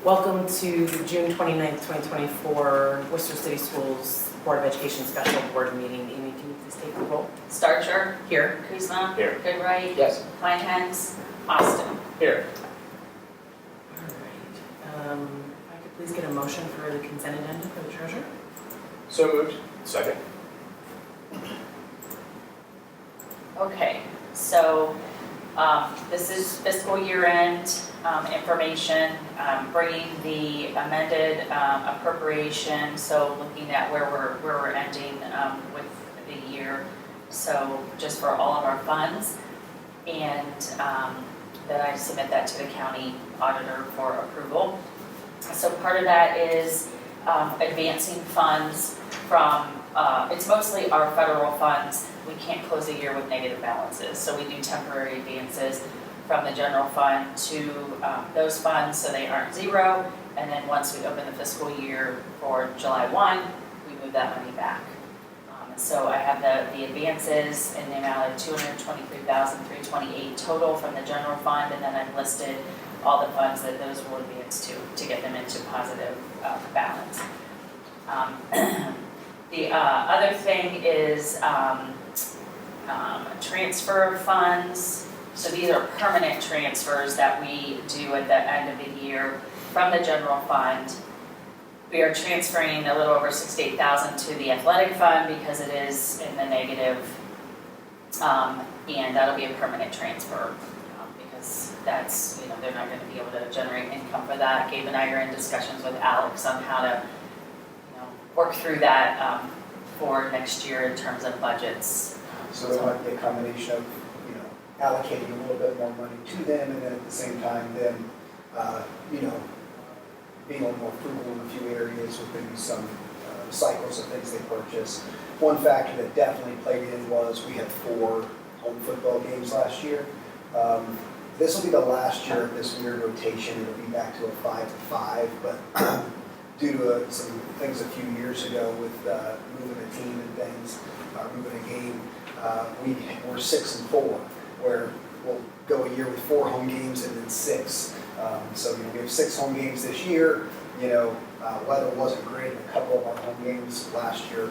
Welcome to the June 29th, 2024 Worcester City Schools Board of Education Special Board Meeting. Amy, can you please take the roll? Starcher. Here. Kuzma. Here. Goodright. Yes. Kleinhens. Austin. Here. All right. If I could please get a motion for the consent agenda for the treasurer? So moved. Second. Okay, so this is fiscal year end information, bringing the amended appropriation, so looking at where we're ending with the year. So just for all of our funds, and then I submit that to the county auditor for approval. So part of that is advancing funds from, it's mostly our federal funds. We can't close a year with negative balances, so we do temporary advances from the general fund to those funds so they aren't zero. And then once we open the fiscal year for July 1, we move that money back. So I have the advances in the amount of $223,328 total from the general fund, and then I've listed all the funds that those will advance to get them into positive balance. The other thing is transfer of funds. So these are permanent transfers that we do at the end of the year from the general fund. We are transferring a little over $68,000 to the athletic fund because it is in the negative, and that'll be a permanent transfer because that's, they're not going to be able to generate income for that. Gabe and I are in discussions with Alex on how to, work through that for next year in terms of budgets. So it might be a combination of, allocating a little bit more money to them, and then at the same time, then, being a little more frugal in a few areas with maybe some cycles of things they purchase. One factor that definitely played in was we had 4 home football games last year. This will be the last year of this weird rotation. It'll be back to a 5-5, but due to some things a few years ago with moving a team and things, moving a game, we were 6-4, where we'll go a year with 4 home games and then 6. So we have 6 home games this year. Weather wasn't great in a couple of our home games last year.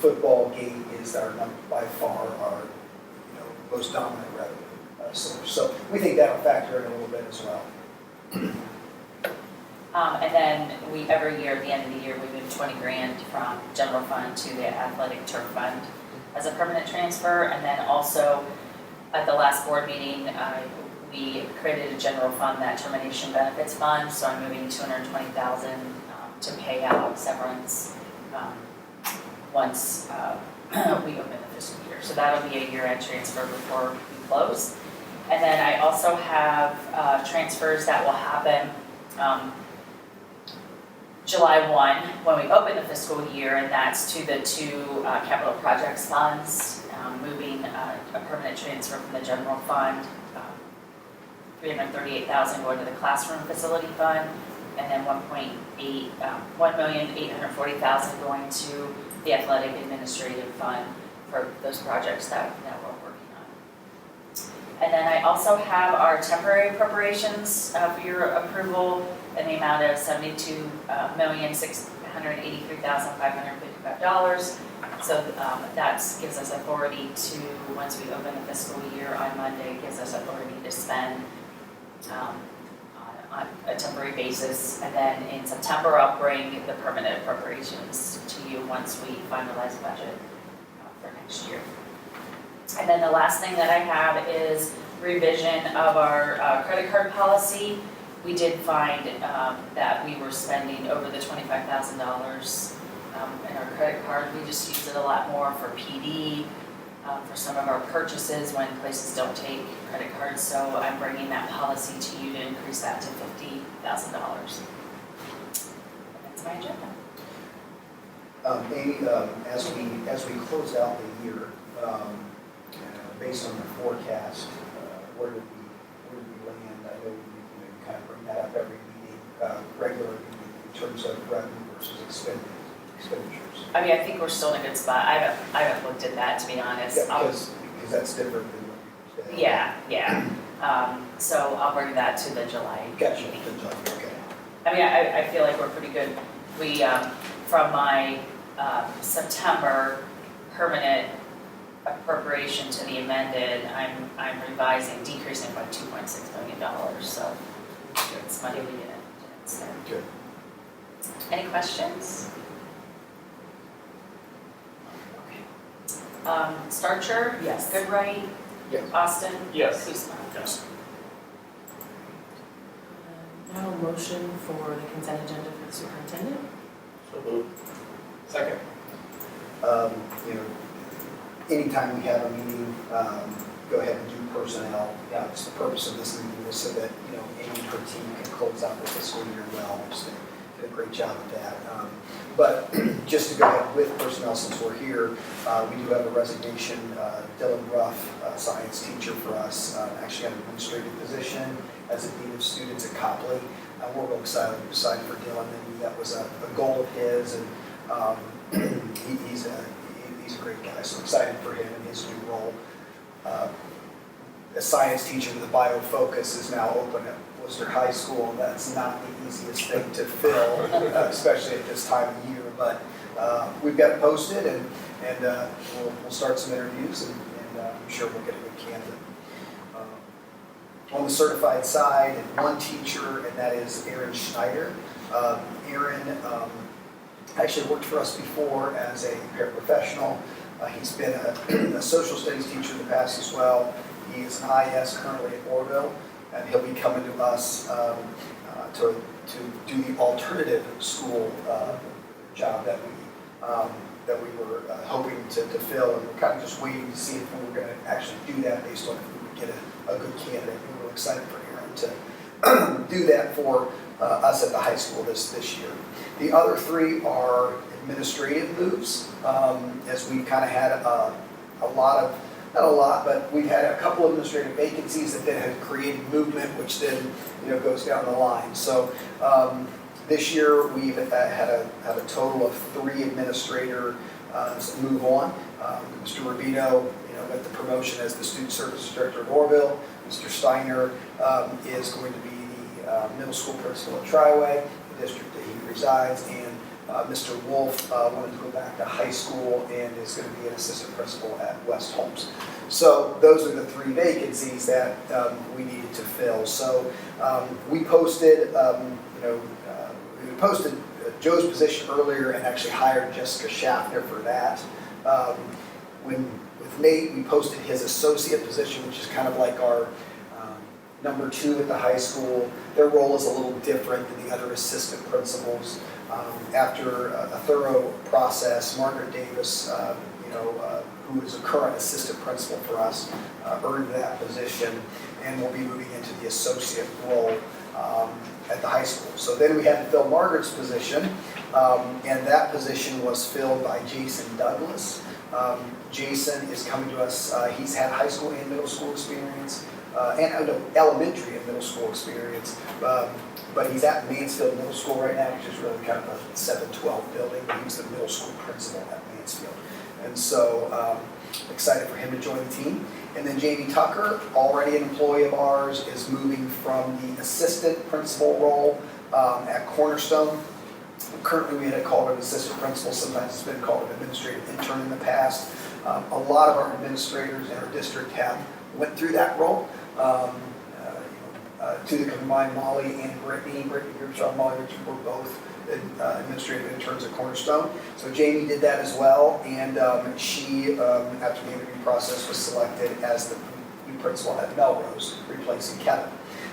Football game is by far our most dominant revenue source. So we think that'll factor in a little bit as well. And then every year at the end of the year, we move 20 grand from general fund to the athletic turf fund as a permanent transfer. And then also at the last board meeting, we created a general fund, that termination benefits fund. So I'm moving $220,000 to pay out severance once we open the fiscal year. So that'll be a year-end transfer before we close. And then I also have transfers that will happen July 1 when we open the fiscal year, and that's to the 2 capital projects funds, moving a permanent transfer from the general fund, $338,000 going to the classroom facility fund, and then $1,840,000 going to the athletic administrative fund for those projects that we're working on. And then I also have our temporary appropriations for your approval in the amount of $72,683,555. So that gives us authority to, once we open the fiscal year on Monday, gives us authority to spend on a temporary basis. And then in September, I'll bring the permanent appropriations to you once we finalize the budget for next year. And then the last thing that I have is revision of our credit card policy. We did find that we were spending over the $25,000 in our credit card. We just use it a lot more for PD, for some of our purchases when places don't take credit cards. So I'm bringing that policy to you to increase that to $50,000. That's my agenda. Amy, as we close out the year, based on the forecast, where did we land? I know we kind of bring that up every meeting, regularly, in terms of revenue versus expenditures. I mean, I think we're still in a good spot. I haven't looked at that, to be honest. Yeah, because that's different than what you said. Yeah. So I'll bring that to the July Gotcha. meeting. Okay. I mean, I feel like we're pretty good. We, from my September permanent appropriation to the amended, I'm revising, decreasing by $2.6 million, so it's money we didn't spend. Good. Any questions? Okay. Starcher? Yes. Goodright? Yes. Austin? Yes. Kuzma? Yes. Now a motion for the consent agenda for the superintendent. So moved. Second. You know, anytime we have a meeting, go ahead and do personnel. It's the purpose of this meeting is so that, you know, Amy and her team can close out the fiscal year well, which they did a great job at that. But just to go ahead with personnel, since we're here, we do have a resignation. Dylan Ruff, science teacher for us, actually got an administrative position as a dean of students at Copley. We're real excited for Dylan, and that was a goal of his, and he's a great guy, so excited for him and his new role. A science teacher with a bio focus is now open at Worcester High School, and that's not the easiest thing to fill, especially at this time of year. But we've got it posted, and we'll start some interviews, and I'm sure we'll get a good candidate. On the certified side, one teacher, and that is Aaron Schneider. Aaron actually worked for us before as a paraprofessional. He's been a social studies teacher in the past as well. He is an IS currently at Orville, and he'll be coming to us to do the alternative school job that we were hoping to fill, and we're kind of just waiting to see if we were going to actually do that based on if we would get a good candidate. We're really excited for Aaron to do that for us at the high school this year. The other three are administrative moves, as we've kind of had not a lot, but we've had a couple of administrative vacancies that then have created movement, which then, you know, goes down the line. So this year we've had a total of 3 administrator move on. Mr. Rubino, you know, got the promotion as the student services director at Orville. Mr. Steiner is going to be the middle school principal at Triway, the district that he resides in. Mr. Wolf wanted to go back to high school and is going to be an assistant principal at West Holmes. So those are the 3 vacancies that we needed to fill. So we posted, we posted Joe's position earlier and actually hired Jessica Schaffner for that. With Nate, we posted his associate position, which is kind of like our number 2 at the high school. Their role is a little different than the other assistant principals. After a thorough process, Margaret Davis, who is a current assistant principal for us, earned that position and will be moving into the associate role at the high school. So then we had to fill Margaret's position, and that position was filled by Jason Douglas. Jason is coming to us. He's had high school and middle school experience, and elementary and middle school experience. But he's at Mansfield Middle School right now, which is really kind of a 7-12 building. He was the middle school principal at Mansfield. And so excited for him to join the team. And then Jamie Tucker, already an employee of ours, is moving from the assistant principal role at Cornerstone. Currently, we had called it an assistant principal. Sometimes it's been called an administrative intern in the past. A lot of our administrators in our district have went through that role. To the combined Molly and Brittany Grimshaw and Molly Richard were both administrative interns at Cornerstone. So Jamie did that as well, and she, after the interview process, was selected as the new principal at Melrose, replacing Kevin.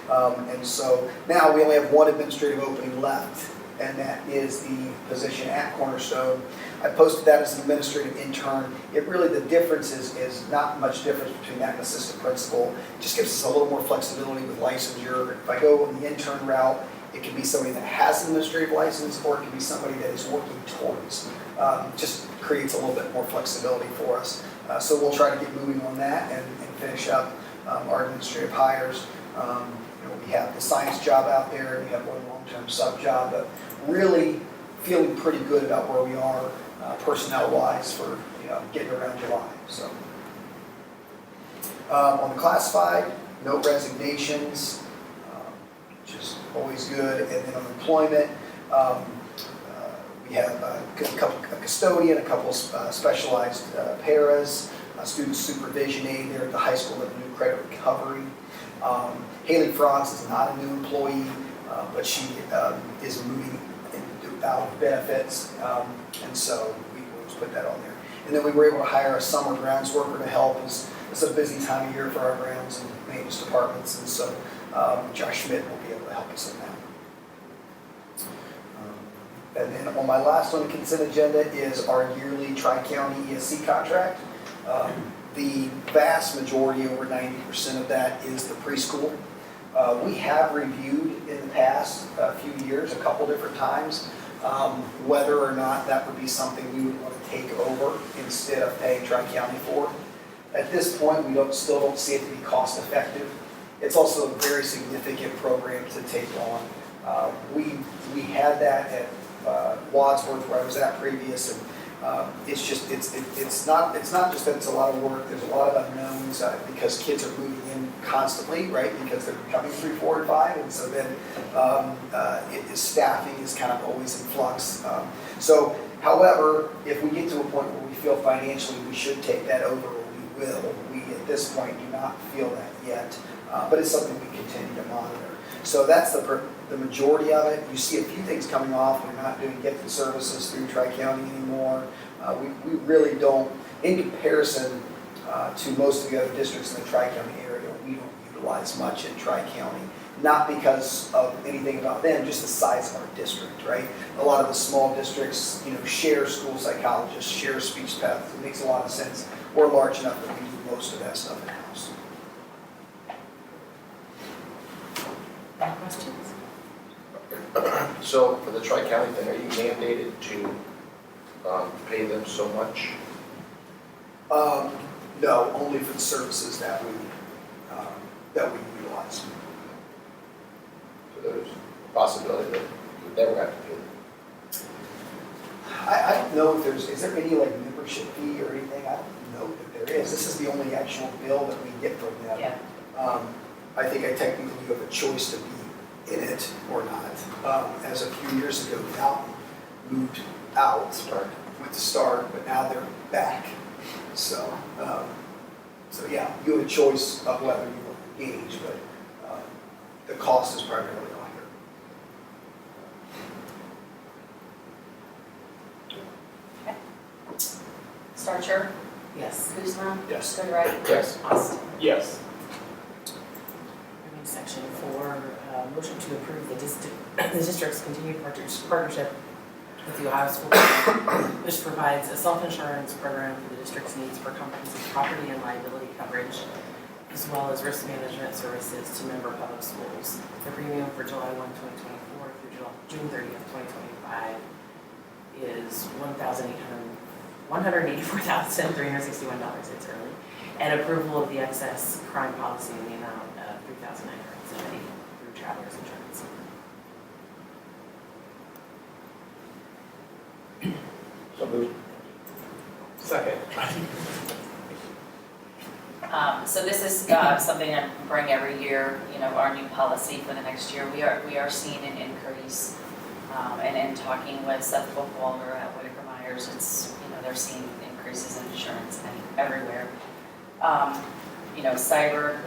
And so now we only have 1 administrative opening left, and that is the position at Cornerstone. I posted that as an administrative intern. The difference is not much difference between that and assistant principal. It just gives us a little more flexibility with licensure. If I go on the intern route, it can be somebody that has an administrative license, or it can be somebody that is working towards. Just creates a little bit more flexibility for us. So we'll try to get moving on that and finish up our administrative hires. We have the science job out there, and we have 1 long-term sub job, but really feeling pretty good about where we are personnel-wise for getting around July. So on the classified, No resignations, which is always good. And then on employment, we have a custodian, a couple specialized paras, student supervision aide there at the high school at the new credit recovery. Haley Franz is not a new employee, but she is moving out of benefits, and so we will just put that on there. And then we were able to hire a summer grounds worker to help. It's a busy time of year for our grounds and maintenance departments, and so Josh Schmidt will be able to help us in that. And then on my last on the consent agenda is our yearly Tri-County ESC contract. The vast majority, over 90% of that, is the preschool. We have reviewed in the past few years, a couple different times, whether or not that would be something we would want to take over instead of paying Tri-County for. At this point, we still don't see it to be cost effective. It's also a very significant program to take on. We had that at Wadsworth, where I was at previous, and it's not just that it's a lot of work. There's a lot of unknowns because kids are moving in constantly, right? Because they're coming 3, 4, and 5, and so then staffing is kind of always in flux. However, if we get to a point where we feel financially we should take that over, we will. We at this point do not feel that yet, but it's something we continue to monitor. So that's the majority of it. You see a few things coming off. We're not doing gifted services through Tri-County anymore. We really don't, in comparison to most of the other districts in the Tri-County area, we don't utilize much in Tri-County. Not because of anything about them, just the size of our district, right? A lot of the small districts, share school psychologists, share speech paths. It makes a lot of sense. We're large enough that we do most of that stuff in-house. Any questions? So for the Tri-County thing, are you mandated to pay them so much? No, only for the services that we utilize. So there's a possibility that you would never have to pay them. I don't know if is there any membership fee or anything? I don't know that there is. This is the only actual bill that we get from them. Yeah. I think technically you have a choice to be in it or not. As a few years ago, Dalton moved out with the start, but now they're back. So yeah, you have a choice of whether you want to engage, but the cost is primarily on here. Starcher, Yes. Kuzma, Yes. Goodright, Yes. Austin. Yes. Section 4, motion to approve the district's continued partnership with the Ohio School Board, which provides a self-insurance program for the district's needs for comprehensive property and liability coverage, as well as risk management services to member public schools. The premium for July 1, 2024 through June 30th, 2025 is $184,361. It's early. And approval of the excess crime policy in the amount of $3,970 through Travelers Insurance. So moved. Second. So this is something I bring every year, our new policy for the next year. We are seeing an increase, and in talking with Seth Buchwalder at Whitaker Myers, it's, they're seeing increases in insurance everywhere. The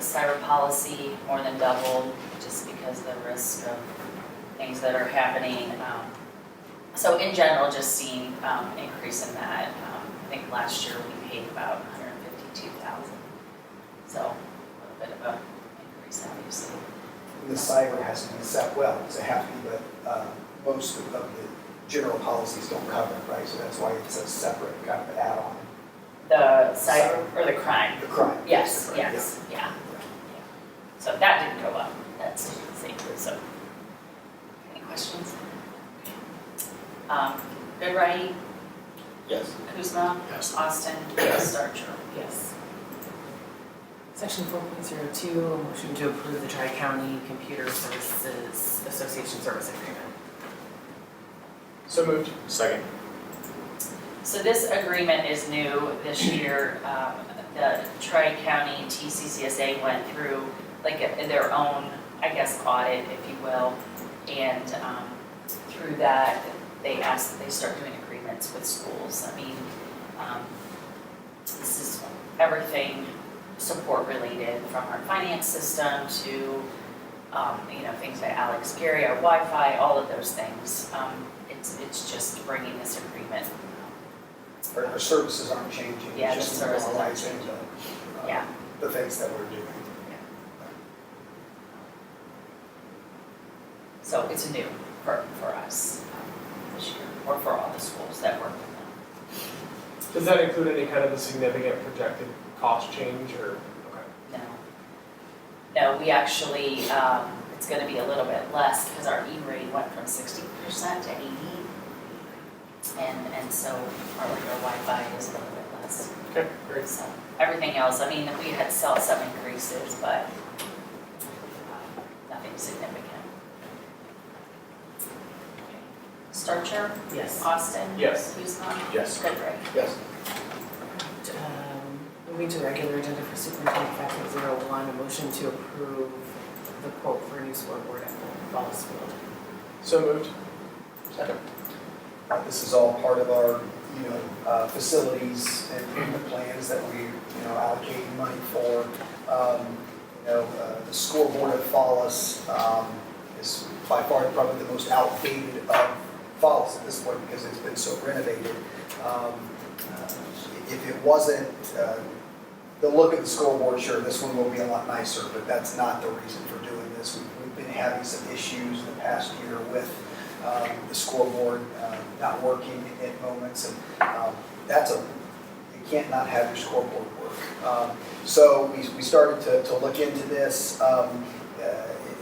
cyber policy more than doubled just because of the risk of things that are happening. So in general, just seeing increase in that. I think last year we paid about $152,000. So a little bit of an increase, obviously. The cyber has to be set well, because it has to be, but most of the general policies don't cover it, right? So that's why it's a separate kind of add-on. The cyber or the crime? The crime. Yes, yeah. So that didn't go up, that's safe, so. Any questions? Goodright, Yes. Kuzma, Yes. Austin, Yes. Starcher. Yes. Section 4.02, a motion to approve the Tri-County Computer Services Association Service Agreement. So moved. Second. So this agreement is new this year. The Tri-County TCCSA went through like in their own, I guess, audit, if you will. And through that, they ask that they start doing agreements with schools. I mean, this is everything support related, from our finance system to, you know, things like Alex Gary, our Wi-Fi, all of those things. It's just bringing this agreement. Our services aren't changing, Yeah, it's the just services aren't normalizing changing. the, Yeah. the things that we're doing. So it's new for us this year, or for all the schools that work with them. Does that include any kind of a significant projected cost change or? Okay. No, we actually, it's gonna be a little bit less because our E-rate went from 60% to 80. And so our Wi-Fi is a little bit less. Okay, great. So everything else, I mean, we had some increases, but nothing significant. Starcher, Yes. Austin? Yes. Houston? Yes. Goodrick? Yes. Moving to the regular agenda for Superintendent 5.01, a motion to approve the quote for a new scoreboard at Wallace Field. So moved. Second. This is all part of our, facilities and improvement plans that we, allocating money for. The scoreboard at Fallis is by far probably the most outdated of Fallis at this point because it's been so renovated. If it wasn't, the look of the scoreboard, sure, this one will be a lot nicer, but that's not the reason for doing this. We've been having some issues in the past year with the scoreboard not working at moments, and you can't not have your scoreboard work. So we started to look into this.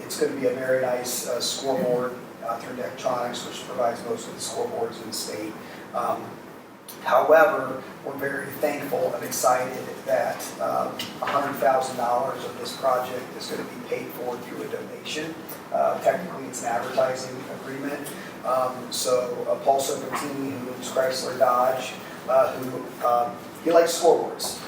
It's going to be a very nice scoreboard through Daktronics, which provides most of the scoreboards in the state. However, we're very thankful and excited that $100,000 of this project is going to be paid for through a donation. Technically, it's an advertising agreement. So Paul Sopratini, who's Chrysler Dodge, he likes scoreboards.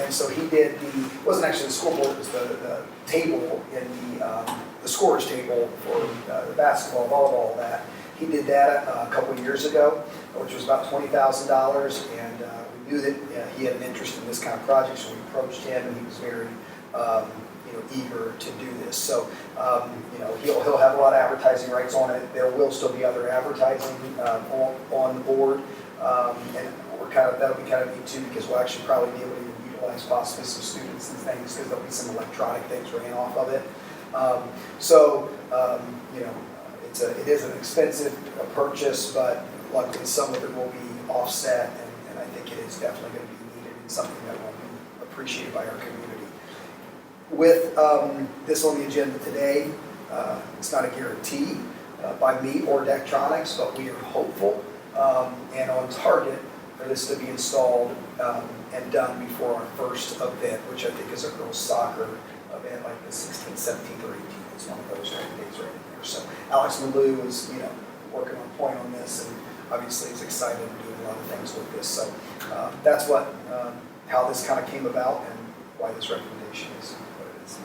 And so he did it wasn't actually the scoreboard, it was the table in the scorer's table for the basketball, volleyball, that. He did that a couple of years ago, which was about $20,000, and we knew that he had an interest in this kind of project, so we approached him, and he was very, eager to do this. So, he'll have a lot of advertising rights on it. There will still be other advertising on the board, and that'll be kind of neat too, because we'll actually probably be able to utilize possibly some students and things, because there'll be some electronic things ran off of it. It is an expensive purchase, but luckily some of it will be offset, and I think it is definitely going to be needed and something that will be appreciated by our community. With this on the agenda today, it's not a guarantee by me or Daktronics, but we are hopeful and on target for this to be installed and done before our first event, which I think is a girls' soccer event, like the 16th, 17th, or 18th. It's one of those days right in there. So Alex Malou is, working on point on this, and obviously is excited and doing a lot of things with this. So that's how this kind of came about and why this recommendation is what it is.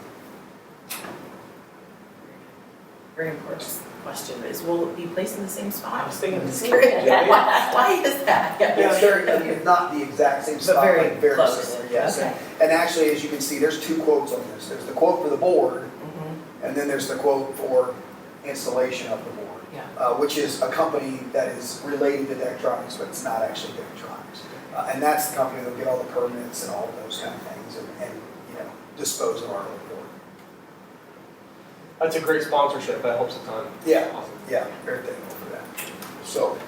Very important question is, will it be placed in the same spot? I was thinking I'm the just same curious. thing, yeah. Why is that? It's very, not the exact same spot, very but very close. similar, yes. Okay. And actually, as you can see, there's two quotes on this. There's the quote for the board, Mhm. and then there's the quote for installation of the board, Yeah. which is a company that is related to Daktronics, but it's not actually Daktronics. And that's the company that'll get all the permits and all of those kind of things and dispose of our own board. That's a great sponsorship. That helps a ton. Yeah. Awesome. Yeah, very thankful for that. So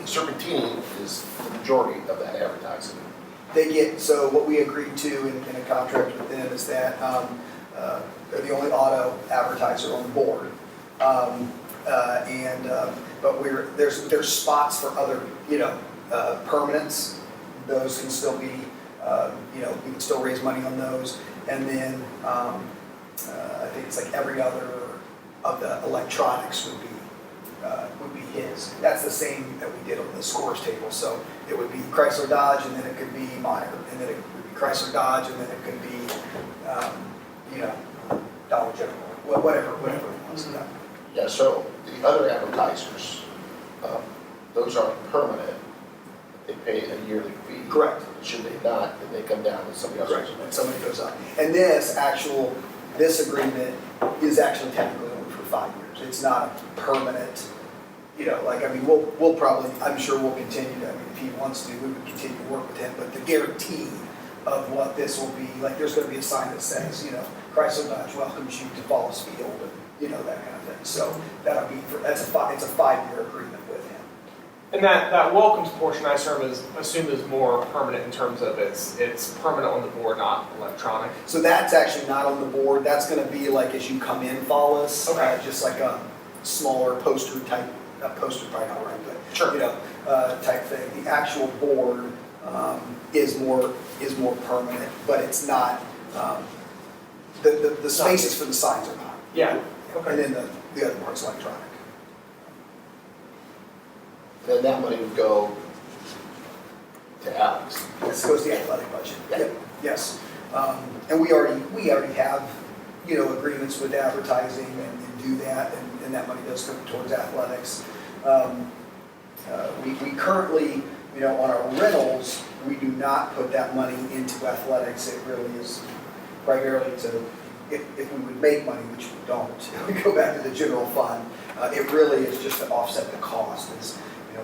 Serpentine is the majority of that advertising. They get, so what we agreed to in a contract with them is that they're the only auto advertiser on the board. But there's spots for other, permanents. Those can still be, we can still raise money on those. And then I think it's like every other of the electronics would be his. That's the same that we did on the scores table. So it would be Chrysler Dodge, and then it could be Meyer, and then it would be Chrysler Dodge, and then it could be, Dollar General, whatever it wants to do. Yeah, so the other advertisers, those aren't permanent. They pay a yearly fee. Correct. Should they not, then they come down and somebody else Correct, goes when in. somebody goes up. And this agreement is actually technically only for 5 years. It's not a permanent, we'll probably, I'm sure we'll continue to, if he wants to, we would continue to work with him, but the guarantee of what this will be, like, there's gonna be a sign that says, Chrysler Dodge welcomes you to Falls Field, and, that kind of thing. So that'll be, it's a 5-year agreement with him. And that welcomes portion I assume is more permanent in terms of it's permanent on the board, not electronic. So that's actually not on the board. That's going to be like as you come in, follow us. Okay. Just like a smaller poster type, poster probably not right, but Sure. type thing. The actual board is more permanent, but it's not. The spaces for the signs are not. Yeah. And Okay. then the other part's electronic. Then that money would go to Alex. This goes to the athletic budget. Yeah. Yep. Yes. And we already have, agreements with advertising and do that, and that money does go towards athletics. We currently, on our rentals, we do not put that money into athletics. It really is primarily if we would make money, which we don't, we go back to the general fund. It really is just to offset the cost.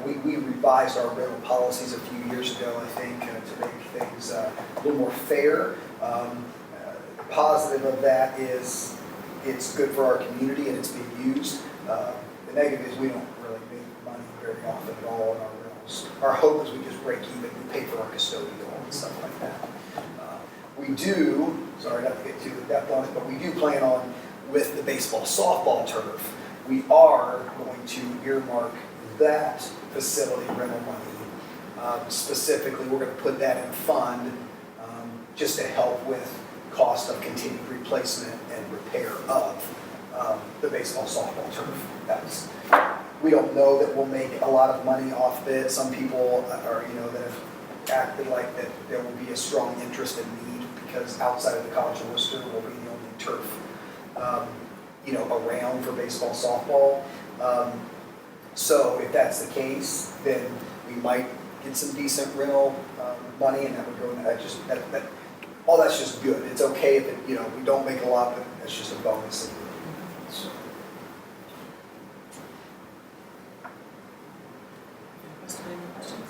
We revised our rental policies a few years ago, I think, to make things a little more fair. The positive of that is it's good for our community and it's being used. The negative is we don't really make money very often at all in our rentals. Our hope is we just break even, we pay for our custodial and stuff like that. We do, sorry not to get too in depth on it, but we do plan on, with the baseball, softball turf, we are going to earmark that facility rental money. Specifically, we're going to put that in a fund just to help with cost of continued replacement and repair of the baseball, softball turf. We don't know that we'll make a lot of money off it. Some people are, that have acted like that there will be a strong interest and need because outside of the College of Worcester will be the only turf, around for baseball, softball. So if that's the case, then we might get some decent rental money, and that would go in that. All that's just good. It's okay if we don't make a lot, but that's just a bonus. So, Any questions?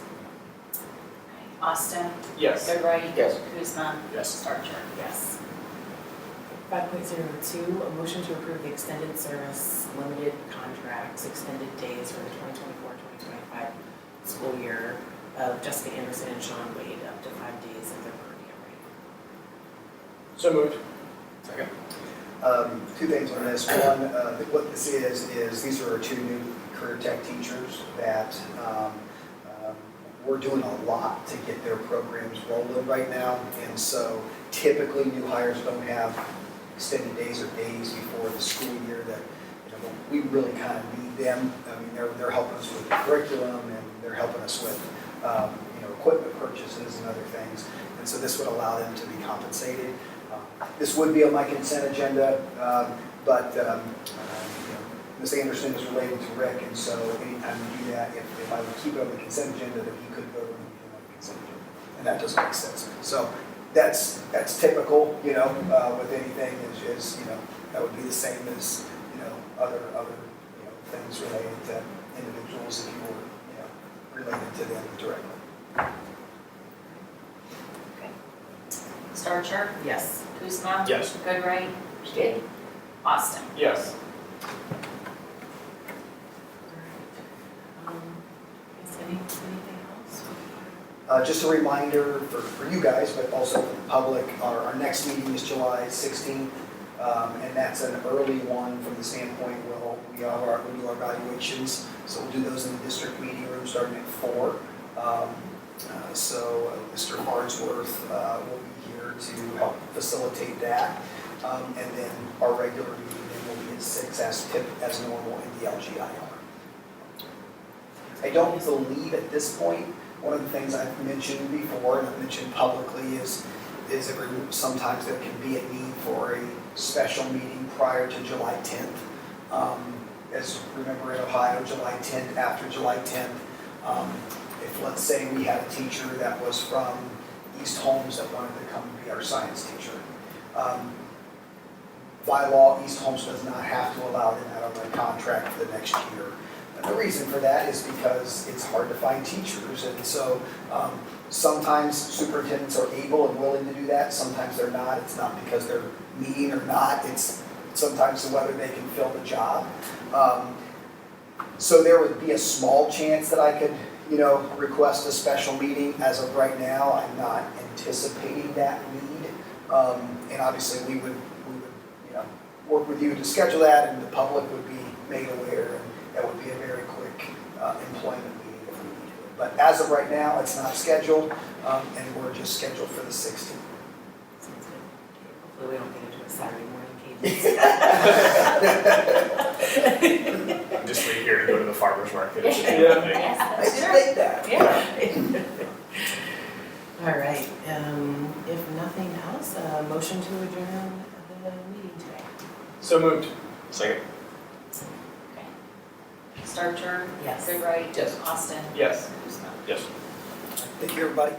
Austin, Yes. Goodright. Yes. Kuzma. Yes. Starcher. Yes. 5.02, a motion to approve the extended service limited contracts, extended days for the 2024-2025 school year of Jessica Anderson and Sean Wade, up to 5 days of their per diem rate. So moved. Second. Two things on this. One, what this is these are our two new career tech teachers that we're doing a lot to get their programs rolling right now. And so typically new hires don't have extended days or days before the school year that we really kind of need them. I mean, they're helping us with the curriculum and they're helping us with equipment purchases and other things. And so this would allow them to be compensated. This would be on my consent agenda, but Ms. Anderson is related to Rick, and so anytime we do that, if I would keep it on the consent agenda, then he could vote on anything on the consent agenda, and that doesn't make sense. So that's typical, with anything is that would be the same as other things related to individuals if you were related to them directly. Okay. Starcher, Yes. Kuzma. Yes. Goodright. Stay. Austin. Yes. Is anything else? Just a reminder for you guys, but also for the public, our next meeting is July 16th, and that's an early one from the standpoint, we'll do our evaluations, so we'll do those in the district meeting room starting at 4. So Mr. Farnsworth will be here to help facilitate that, and then our regular meeting will be at 6 as normal in the LGIR. I don't believe at this point, one of the things I've mentioned before and I've mentioned publicly is sometimes there can be a need for special meeting prior to July 10th. As remember in Ohio, July 10th, after July 10th, if let's say we had a teacher that was from East Holmes that wanted to come be our science teacher. By law, East Holmes does not have to allow them out of their contract for the next year. And the reason for that is because it's hard to find teachers, and so sometimes superintendents are able and willing to do that, sometimes they're not. It's not because they're mean or not, it's sometimes whether they can fill the job. So there would be a small chance that I could, request a special meeting. As of right now, I'm not anticipating that need. And obviously, we would, work with you to schedule that, and the public would be made aware, and that would be a very quick employment meeting if we needed it. But as of right now, it's not scheduled, and we're just scheduled for the 16th. Sounds good. Hopefully we don't get into a Saturday morning cadence. I'm just waiting here to go to the farmer's market. It's a Yeah. good thing. Yes, I that's did true. think that. Yeah. All right, if nothing else, motion to adjourn the meeting today. So moved. Second. Starcher? Yes. Goodright? Yes. Austin? Yes. Usma? Yes. Thank you, everybody.